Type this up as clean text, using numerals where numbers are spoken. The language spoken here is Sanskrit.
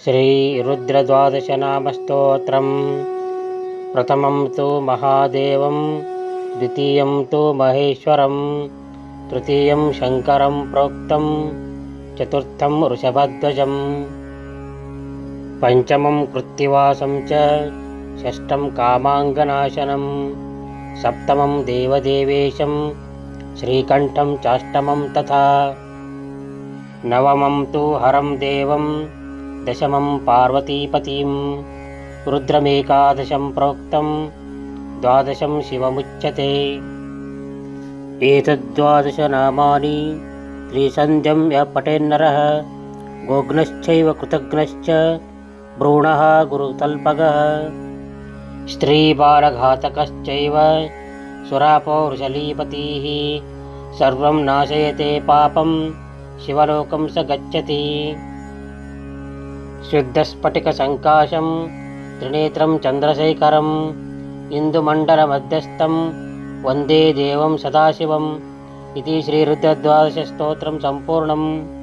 श्रीरुद्रद्वादशनामस्तोत्रम्। प्रथमं तु महादेवं, द्वितीयं तु महेश्वरं, तृतीयं शङ्करं प्रोक्तं, चतुर्थं वृषभध्वजं, पञ्चमं कृत्तिवासं च, षष्ठं कामाङ्गनाशनं, सप्तमं देवदेवेशं श्रीकण्ठं चाष्टमं तथा, नवमं तु हरं देवं, दशमं पार्वतीपतिं, रुद्रमेकादशं प्रोक्तं, द्वादशं शिवमुच्यते। एतद्द्वादशनामानि त्रिसन्ध्यं यः पठेन्नरः गोघ्नश्चैव कृतघ्नश्च भ्रूणः गुरुतल्पगः स्त्रीबालघातकश्चैव सुरापौरुषलीपतिः सर्वं नाशयते पापं शिवलोकं स गच्छति। शुद्धस्फटिकसङ्काशं त्रिनेत्रं चन्द्रशेखरम् इन्दुमण्डलमध्यस्थं वन्दे देवं सदाशिवम् इति श्रीरुद्रद्वादशस्तोत्रं सम्पूर्णम्।